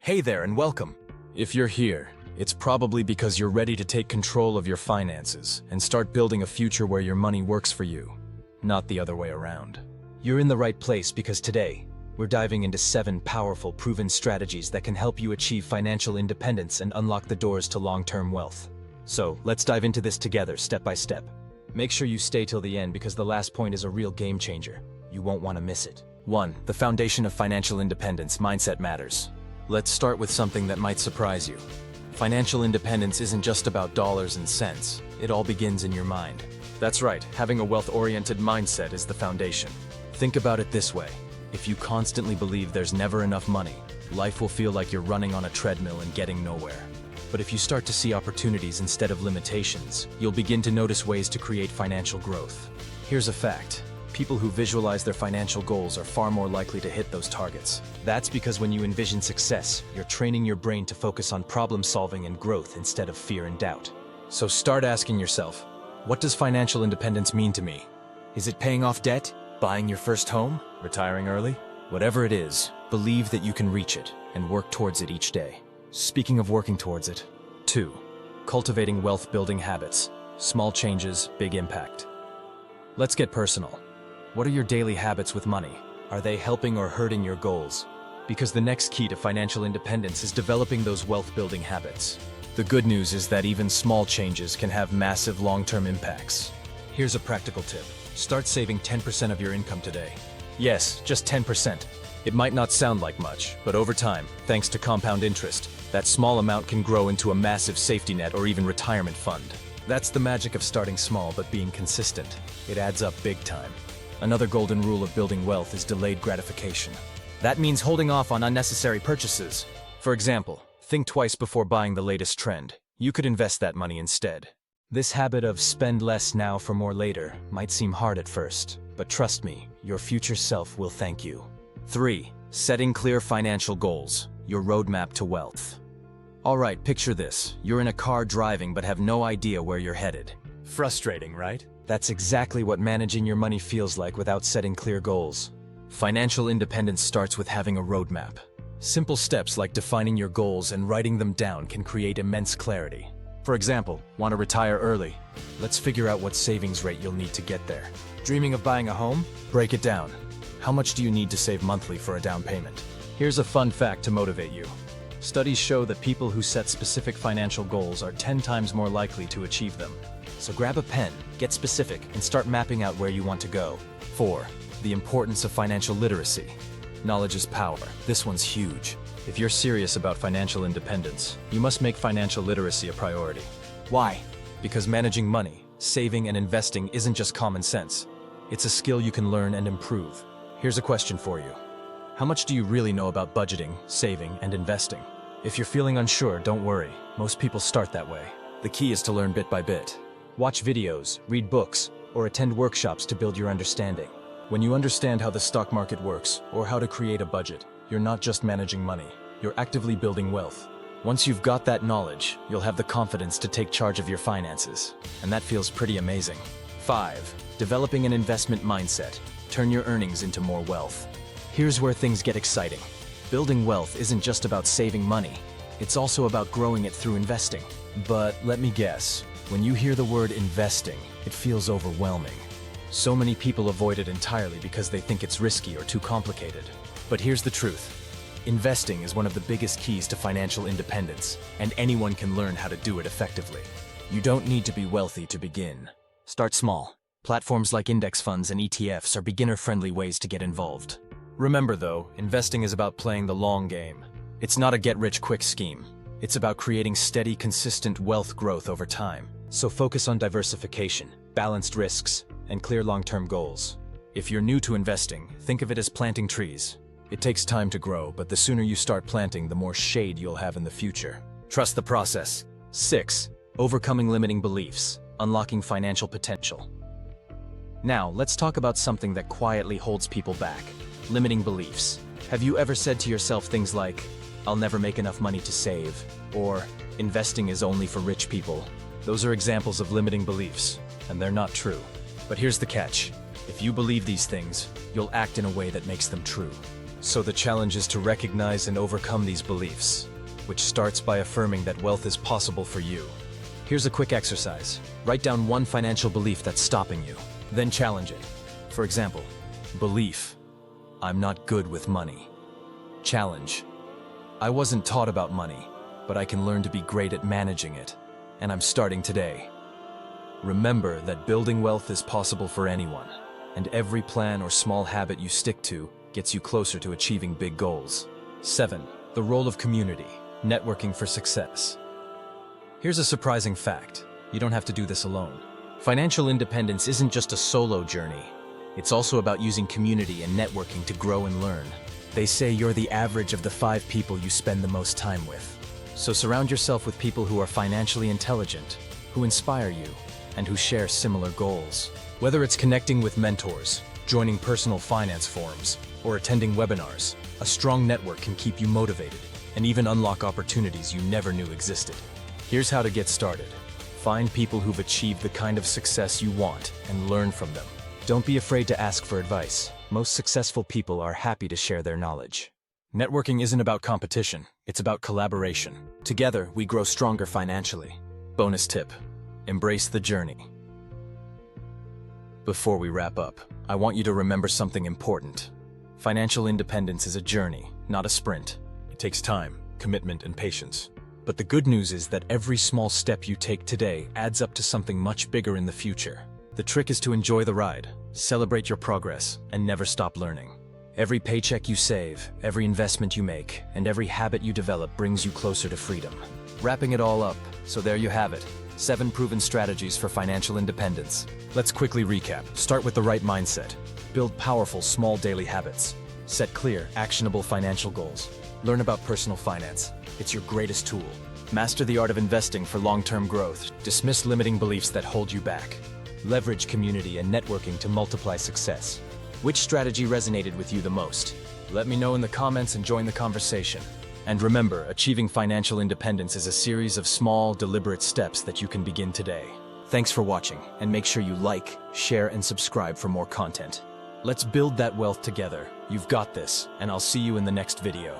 Hey there and welcome. If you're here, it's probably because you're ready to take control of your finances and start building a future where your money works for you, not the other way around. You're in the right place because today, we're diving into 7 powerful, proven strategies that can help you achieve financial independence and unlock the doors to long-term wealth. So, let's dive into this together, step by step. Make sure you stay till the end because the last point is a real game changer. You won't want to miss it. 1. The foundation of financial independence, mindset matters. Let's start with something that might surprise you. Financial independence isn't just about dollars and cents. It all begins in your mind. That's right, having a wealth-oriented mindset is the foundation. Think about it this way. If you constantly believe there's never enough money, life will feel like you're running on a treadmill and getting nowhere. But if you start to see opportunities instead of limitations, you'll begin to notice ways to create financial growth. Here's a fact. People who visualize their financial goals are far more likely to hit those targets. That's because when you envision success, you're training your brain to focus on problem solving and growth instead of fear and doubt. So start asking yourself, what does financial independence mean to me? Is it paying off debt? Buying your first home? Retiring early? Whatever it is, believe that you can reach it and work towards it each day. Speaking of working towards it, 2. Cultivating wealth-building habits. Small changes, big impact. Let's get personal. What are your daily habits with money? Are they helping or hurting your goals? Because the next key to financial independence is developing those wealth-building habits. The good news is that even small changes can have massive long-term impacts. Here's a practical tip. Start saving 10% of your income today. Yes, just 10%. It might not sound like much, but over time, thanks to compound interest, that small amount can grow into a massive safety net or even retirement fund. That's the magic of starting small but being consistent. It adds up big time. Another golden rule of building wealth is delayed gratification. That means holding off on unnecessary purchases. For example, think twice before buying the latest trend. You could invest that money instead. This habit of spend less now for more later might seem hard at first, but trust me, your future self will thank you. 3. Setting clear financial goals, your roadmap to wealth. Alright, picture this. You're in a car driving but have no idea where you're headed. Frustrating, right? That's exactly what managing your money feels like without setting clear goals. Financial independence starts with having a roadmap. Simple steps like defining your goals and writing them down can create immense clarity. For example, want to retire early? Let's figure out what savings rate you'll need to get there. Dreaming of buying a home? Break it down. How much do you need to save monthly for a down payment? Here's a fun fact to motivate you. Studies show that people who set specific financial goals are 10 times more likely to achieve them. So grab a pen, get specific, and start mapping out where you want to go. 4. The importance of financial literacy. Knowledge is power. This one's huge. If you're serious about financial independence, you must make financial literacy a priority. Why? Because managing money, saving, and investing isn't just common sense. It's a skill you can learn and improve. Here's a question for you. How much do you really know about budgeting, saving, and investing? If you're feeling unsure, don't worry. Most people start that way. The key is to learn bit by bit. Watch videos, read books, or attend workshops to build your understanding. When you understand how the stock market works or how to create a budget, you're not just managing money, you're actively building wealth. Once you've got that knowledge, you'll have the confidence to take charge of your finances, and that feels pretty amazing. 5. Developing an investment mindset. Turn your earnings into more wealth. Here's where things get exciting. Building wealth isn't just about saving money, it's also about growing it through investing. But let me guess, when you hear the word investing, it feels overwhelming. So many people avoid it entirely because they think it's risky or too complicated. But here's the truth. Investing is one of the biggest keys to financial independence, and anyone can learn how to do it effectively. You don't need to be wealthy to begin. Start small. Platforms like index funds and ETFs are beginner-friendly ways to get involved. Remember though, investing is about playing the long game. It's not a get-rich-quick scheme. It's about creating steady, consistent wealth growth over time. So focus on diversification, balanced risks, and clear long-term goals. If you're new to investing, think of it as planting trees. It takes time to grow, but the sooner you start planting, the more shade you'll have in the future. Trust the process. 6. Overcoming limiting beliefs, unlocking financial potential. Now, let's talk about something that quietly holds people back. Limiting beliefs. Have you ever said to yourself things like, "I'll never make enough money to save," or "Investing is only for rich people"? Those are examples of limiting beliefs, and they're not true. But here's the catch. If you believe these things, you'll act in a way that makes them true. So the challenge is to recognize and overcome these beliefs, which starts by affirming that wealth is possible for you. Here's a quick exercise. Write down one financial belief that's stopping you, then challenge it. For example, belief: I'm not good with money. Challenge: I wasn't taught about money, but I can learn to be great at managing it, and I'm starting today. Remember that building wealth is possible for anyone, and every plan or small habit you stick to gets you closer to achieving big goals. 7. The role of community, networking for success. Here's a surprising fact: you don't have to do this alone. Financial independence isn't just a solo journey. It's also about using community and networking to grow and learn. They say you're the average of the 5 people you spend the most time with. So surround yourself with people who are financially intelligent, who inspire you, and who share similar goals. Whether it's connecting with mentors, joining personal finance forums, or attending webinars, a strong network can keep you motivated and even unlock opportunities you never knew existed. Here's how to get started. Find people who've achieved the kind of success you want and learn from them. Don't be afraid to ask for advice. Most successful people are happy to share their knowledge. Networking isn't about competition, it's about collaboration. Together, we grow stronger financially. Bonus tip: embrace the journey. Before we wrap up, I want you to remember something important. Financial independence is a journey, not a sprint. It takes time, commitment, and patience. But the good news is that every small step you take today adds up to something much bigger in the future. The trick is to enjoy the ride, celebrate your progress, and never stop learning. Every paycheck you save, every investment you make, and every habit you develop brings you closer to freedom. Wrapping it all up, so there you have it. 7 proven strategies for financial independence. Let's quickly recap. Start with the right mindset. Build powerful, small daily habits. Set clear, actionable financial goals. Learn about personal finance. It's your greatest tool. Master the art of investing for long-term growth. Dismiss limiting beliefs that hold you back. Leverage community and networking to multiply success. Which strategy resonated with you the most? Let me know in the comments and join the conversation. And remember, achieving financial independence is a series of small, deliberate steps that you can begin today. Thanks for watching, and make sure you like, share, and subscribe for more content. Let's build that wealth together. You've got this, and I'll see you in the next video.